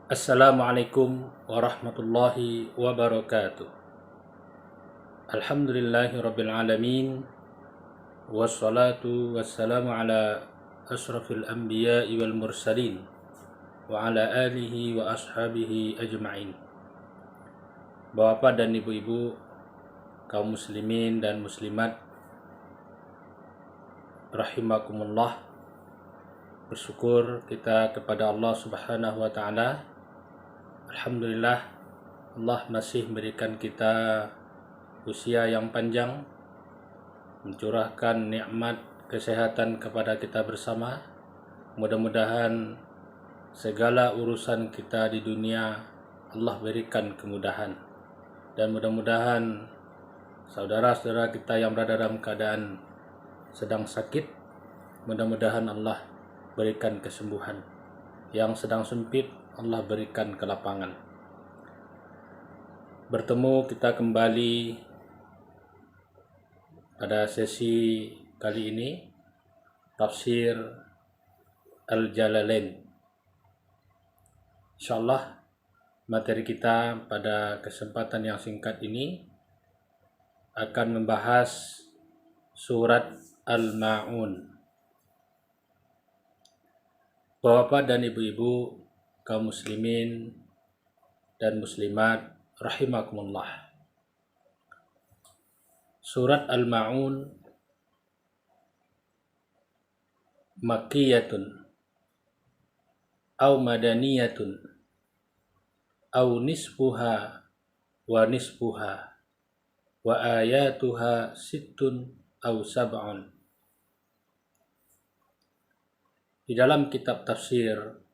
Assalamualaikum warahmatullahi wabarakatuh. Alhamdulillahi rabbil alamin. Wassalatu wassalamu ala ashrafil anbiya'i wal mursalin wa ala alihi wa ashabihi ajma'in. Bapak dan ibu-ibu, kaum muslimin dan muslimat rahimakumullah, bersyukur kita kepada Allah Subhanahu wa taala. Alhamdulillah, Allah masih memberikan kita usia yang panjang, mencurahkan nikmat kesehatan kepada kita bersama. Mudah-mudahan segala urusan kita di dunia Allah berikan kemudahan, dan mudah-mudahan saudara-saudara kita yang berada dalam keadaan sedang sakit, mudah-mudahan Allah berikan kesembuhan. Yang sedang sempit, Allah berikan kelapangan. Bertemu kita kembali pada sesi kali ini, tafsir Al-Jalalain. Insyaallah materi kita pada kesempatan yang singkat ini akan membahas surat Al-Ma'un. Bapak dan ibu-ibu, kaum muslimin dan muslimat rahimakumullah. Surat Al-Ma'un makkiyatun aw madaniyatun aw nisfuha wa nisfuha wa ayatuha sittun aw sab'un. Di dalam kitab tafsir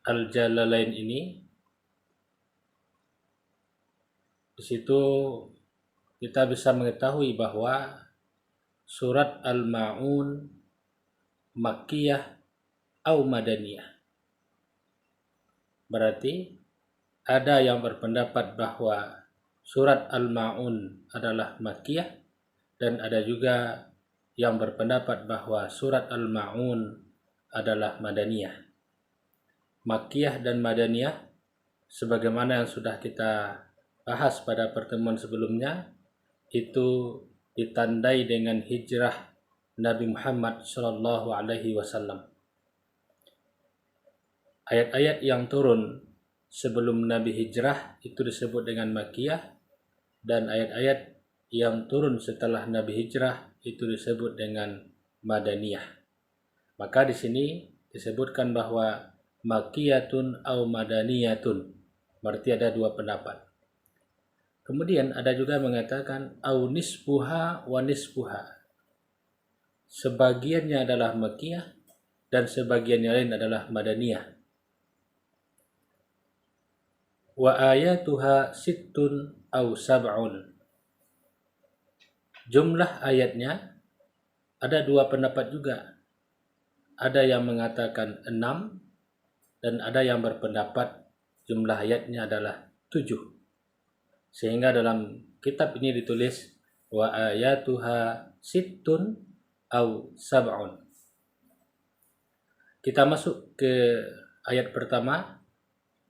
Al-Jalalain ini, di situ kita bisa mengetahui bahwa surat Al-Ma'un makkiyah atau madaniyah. Berarti ada yang berpendapat bahwa surat Al-Ma'un adalah makkiyah, dan ada juga yang berpendapat bahwa surat Al-Ma'un adalah madaniyah. Makkiyah dan madaniyah sebagaimana yang sudah kita bahas pada pertemuan sebelumnya, itu ditandai dengan hijrah Nabi Muhammad Shallallahu Alaihi Wasallam. Ayat-ayat yang turun sebelum Nabi hijrah itu disebut dengan makkiyah, dan ayat-ayat yang turun setelah Nabi hijrah itu disebut dengan madaniyah. Maka di sini disebutkan bahwa makkiyatun au madaniyatun, berarti ada dua pendapat. Kemudian ada juga mengatakan au nisfuha wa nisfuha, sebagiannya adalah makkiyah dan sebagian yang lain adalah madaniyah. Wa ayatuha sittun au sab'un, jumlah ayatnya ada dua pendapat juga. Ada yang mengatakan 6, dan ada yang berpendapat jumlah ayatnya adalah 7. Sehingga dalam kitab ini ditulis wa ayatuha sittun au sab'un. Kita masuk ke ayat pertama.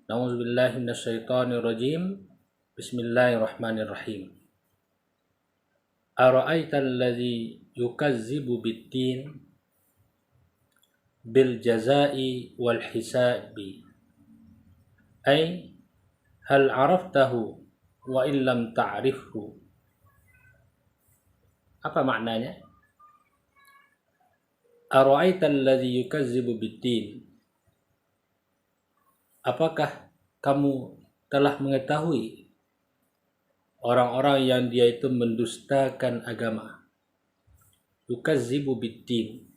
Na'udzubillahi minasyaitonirrajim. Bismillahirrahmanirrahim. Ara'aital ladzi yukazzibu bid-din bil jazaa'i wal hisabi. Ay hal 'araftahu wa illam ta'rifhu. Apa maknanya? Ara'aital ladzi yukazzibu bid-din. Apakah kamu telah mengetahui orang-orang yang dia itu mendustakan agama? Yukazzibu bid-din.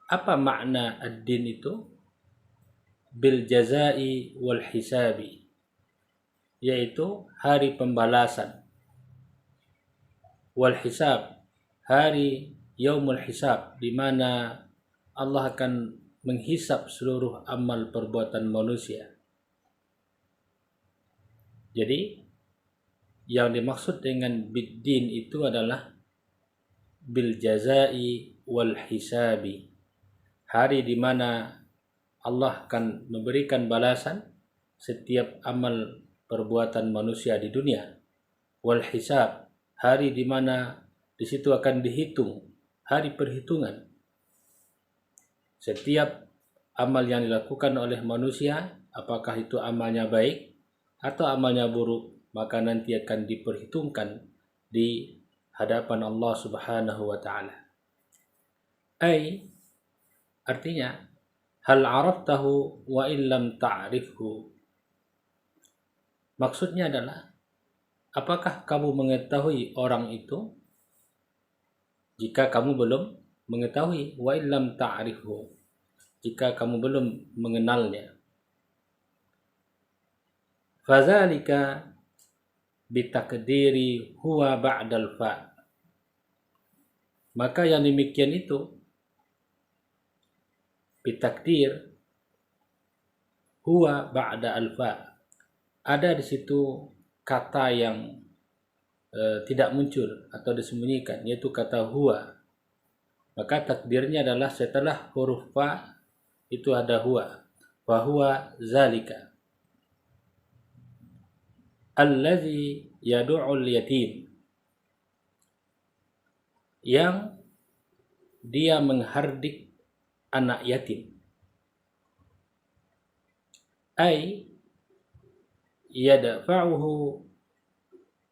Apa makna ad-din itu? Bil jazai wal hisabi, yaitu hari pembalasan. Wal hisab, hari yaumul hisab, di mana Allah akan menghisap seluruh amal perbuatan manusia. Jadi yang dimaksud dengan bid-din itu adalah bil jazai wal hisabi, hari di mana Allah akan memberikan balasan setiap amal perbuatan manusia di dunia. Wal hisab, hari di mana di situ akan dihitung, hari perhitungan. Setiap amal yang dilakukan oleh manusia, apakah itu amalnya baik atau amalnya buruk, maka nanti akan diperhitungkan di hadapan Allah Subhanahu wa taala. Artinya hal araftahu wa illam ta'rifhu. Maksudnya adalah, apakah kamu mengetahui orang itu jika kamu belum mengetahui, wa illam ta'rifhu, jika kamu belum mengenalnya. Fadzalika bitakdiri huwa ba'dal fa. Maka yang demikian itu bitakdir huwa ba'da al-fa. Ada di situ kata yang tidak muncul atau disembunyikan, yaitu kata huwa. Maka takdirnya adalah setelah huruf fa itu ada huwa. Wa huwa zalika allazi yadu'ul yatim, yang dia menghardik anak yatim. Yadfa'uhu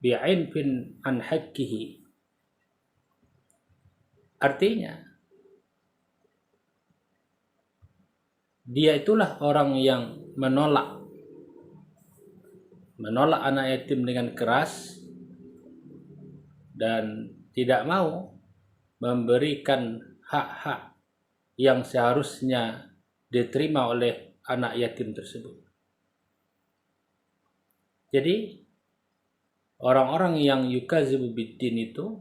bi'infin an haqqihi. Artinya, dia itulah orang yang menolak anak yatim dengan keras dan tidak mau memberikan hak-hak yang seharusnya diterima oleh anak yatim tersebut. Jadi orang-orang yang yukazibu biddin itu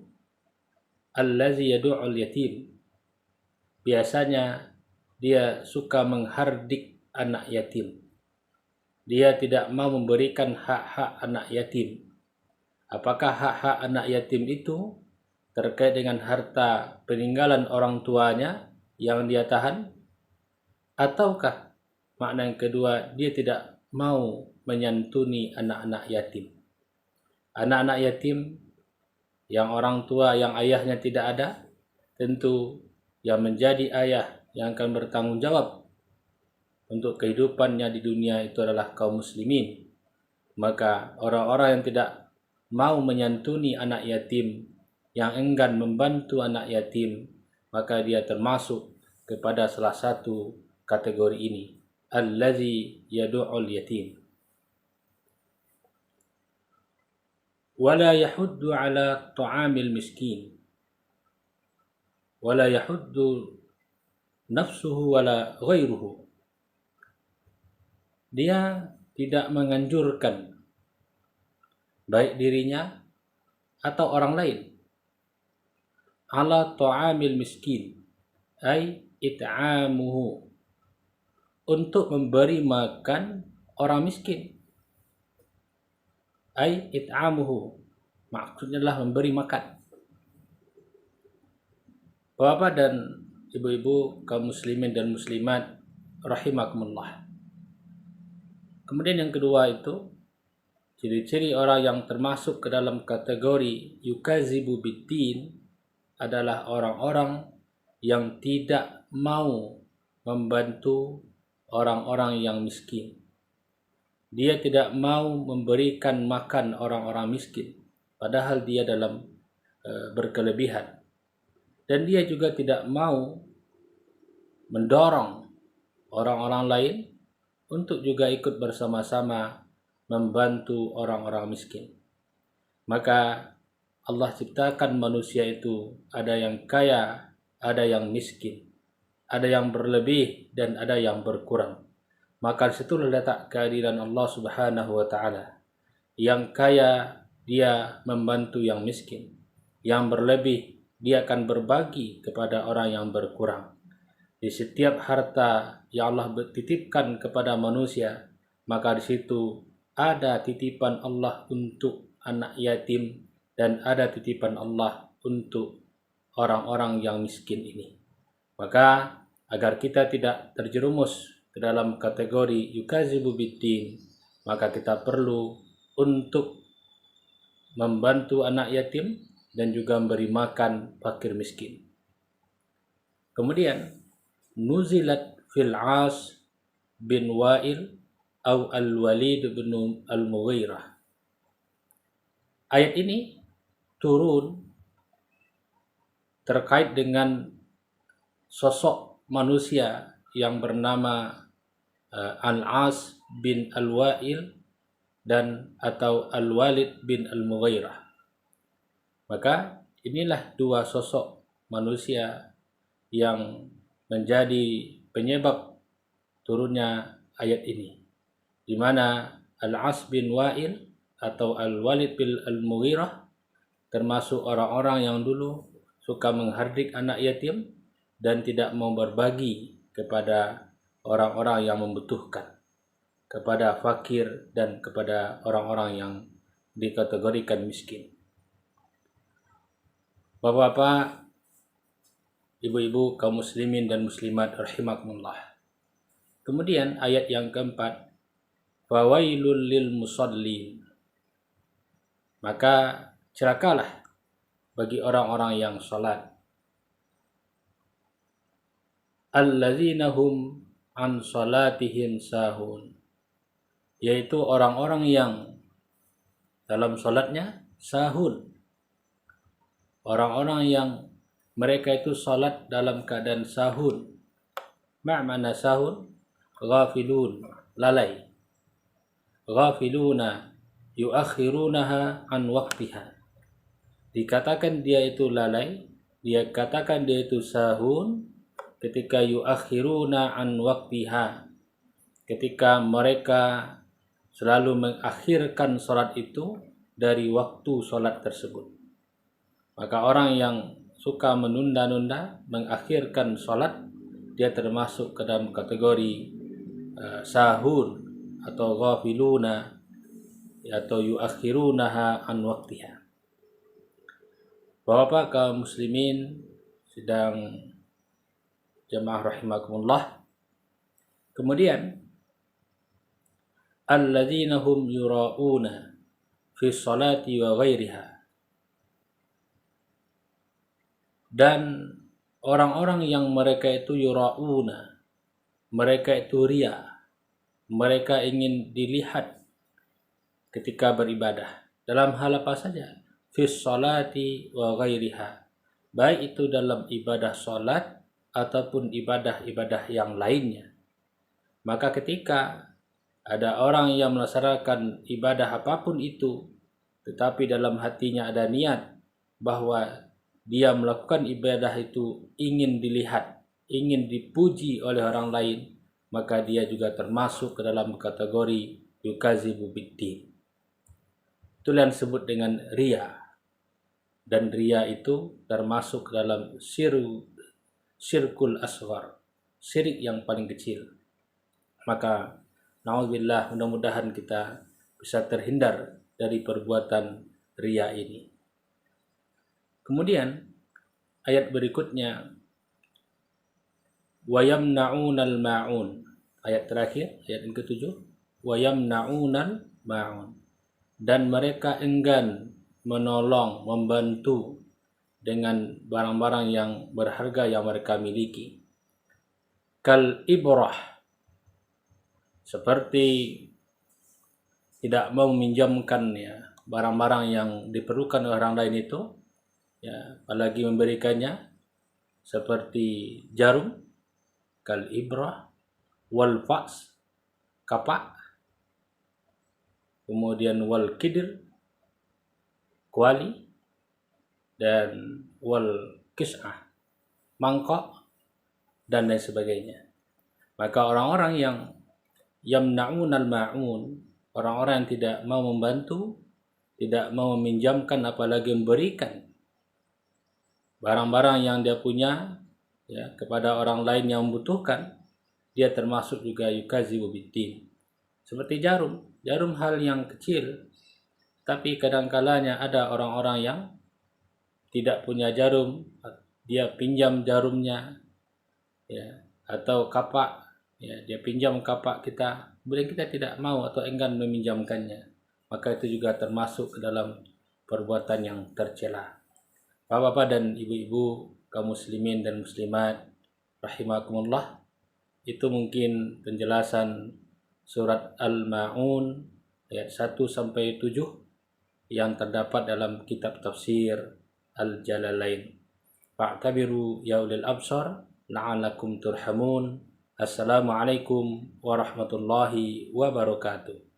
allazi yadu'ul yatim, biasanya dia suka menghardik anak yatim. Dia tidak mau memberikan hak-hak anak yatim. Apakah hak-hak anak yatim itu terkait dengan harta peninggalan orang tuanya yang dia tahan? Ataukah makna yang kedua, dia tidak mau menyantuni anak-anak yatim? Anak-anak yatim yang orang tua, yang ayahnya tidak ada, tentu yang menjadi ayah yang akan bertanggung jawab untuk kehidupannya di dunia itu adalah kaum muslimin. Maka orang-orang yang tidak mau menyantuni anak yatim, yang enggan membantu anak yatim, maka dia termasuk kepada salah satu kategori ini, allazi yadu'ul yatim. Wala yahuddu ala ta'amil miskin, wala yahuddu nafsuhu wala ghairuhu. Dia tidak menganjurkan baik dirinya atau orang lain ala ta'amil miskin, it'amuhu, untuk memberi makan orang miskin. It'amuhu, maksudnya adalah memberi makan. Bapak dan ibu-ibu kaum muslimin dan muslimat rahimakumullah. Kemudian yang kedua itu, ciri-ciri orang yang termasuk ke dalam kategori yukazibu biddin adalah orang-orang yang tidak mau membantu orang-orang yang miskin. Dia tidak mau memberikan makan orang-orang miskin, padahal dia dalam berkelebihan. Dan dia juga tidak mau mendorong orang-orang lain untuk juga ikut bersama-sama membantu orang-orang miskin. Maka Allah ciptakan manusia itu ada yang kaya, ada yang miskin, ada yang berlebih dan ada yang berkurang. Maka disitulah letak keadilan Allah Subhanahu wa taala. Yang kaya dia membantu yang miskin, yang berlebih dia akan berbagi kepada orang yang berkurang. Di setiap harta yang Allah titipkan kepada manusia, maka di situ ada titipan Allah untuk anak yatim dan ada titipan Allah untuk orang-orang yang miskin ini. Maka agar kita tidak terjerumus ke dalam kategori yukazibu biddin, maka kita perlu untuk membantu anak yatim dan juga memberi makan fakir miskin. Kemudian nuzilat fil As bin Wa'il atau Al-Walid bin Al-Mughirah. Ayat ini turun terkait dengan sosok manusia yang bernama Al-As bin Al-Wa'il dan atau Al-Walid bin Al-Mughirah. Maka inilah dua sosok manusia yang menjadi penyebab turunnya ayat ini, di mana Al-As bin Wa'il atau Al-Walid bin Al-Mughirah termasuk orang-orang yang dulu suka menghardik anak yatim dan tidak mau berbagi kepada orang-orang yang membutuhkan, kepada fakir dan kepada orang-orang yang dikategorikan miskin. Bapak-bapak, ibu-ibu, kaum muslimin dan muslimat rahimakumullah. Kemudian ayat yang keempat, fawailul lil musallin. Maka celakalah bagi orang-orang yang salat. Allazina hum an salatihim sahun. Yaitu orang-orang yang dalam salatnya sahun. Orang-orang yang mereka itu salat dalam keadaan sahun. Ma'mana sahun? Ghafilun, lalai. Ghafiluna yuakhirunaha an waqtiha. Dikatakan dia itu lalai, dia katakan dia itu sahun ketika yuakhiruna an waqtiha, ketika mereka selalu mengakhirkan salat itu dari waktu salat tersebut. Maka orang yang suka menunda-nunda, mengakhirkan salat, dia termasuk ke dalam kategori sahun atau ghafiluna atau yuakhirunaha an waqtiha. Bapak kaum muslimin sedang jamaah rahimakumullah. Kemudian alladzina hum yura'una fi sholati wa ghairiha. Dan orang-orang yang mereka itu yura'una, mereka itu ria, mereka ingin dilihat ketika beribadah. Dalam hal apa saja? Fi sholati wa ghairiha. Baik itu dalam ibadah salat ataupun ibadah-ibadah yang lainnya. Maka ketika ada orang yang melaksanakan ibadah apapun itu, tetapi dalam hatinya ada niat bahwa dia melakukan ibadah itu ingin dilihat, ingin dipuji oleh orang lain, maka dia juga termasuk ke dalam kategori yukazibu biddin. Itulah yang disebut dengan riya. Dan riya itu termasuk ke dalam syirkul asghar, syirik yang paling kecil. Maka na'udzubillah, mudah-mudahan kita bisa terhindar dari perbuatan riya ini. Kemudian ayat berikutnya, wa yamna'unal ma'un. Ayat terakhir, ayat yang ke-7, wa yamna'unal ma'un. Dan mereka enggan menolong, membantu dengan barang-barang yang berharga yang mereka miliki. Kal ibrah, seperti tidak mau meminjamkan ya barang-barang yang diperlukan oleh orang lain itu, ya, apalagi memberikannya, seperti jarum, kal ibrah, wal fas, kapak, kemudian wal kidir, kuali, dan wal kis'ah, mangkok, dan lain sebagainya. Maka orang-orang yang yamna'unal ma'un, orang-orang yang tidak mau membantu, tidak mau meminjamkan apalagi memberikan barang-barang yang dia punya ya kepada orang lain yang membutuhkan, dia termasuk juga yukazibu biddin. Seperti jarum hal yang kecil, tapi kadang-kalanya ada orang-orang yang tidak punya jarum, dia pinjam jarumnya ya, atau kapak ya, dia pinjam kapak kita, kemudian kita tidak mau atau enggan meminjamkannya, maka itu juga termasuk ke dalam perbuatan yang tercela. Bapak-bapak dan ibu-ibu, kaum muslimin dan muslimat rahimakumullah, itu mungkin penjelasan surat Al-Ma'un ayat 1 sampai 7 yang terdapat dalam kitab tafsir Al-Jalalain. Fa'tabiru ya ulil absar la'alakum turhamun. Assalamualaikum warahmatullahi wabarakatuh.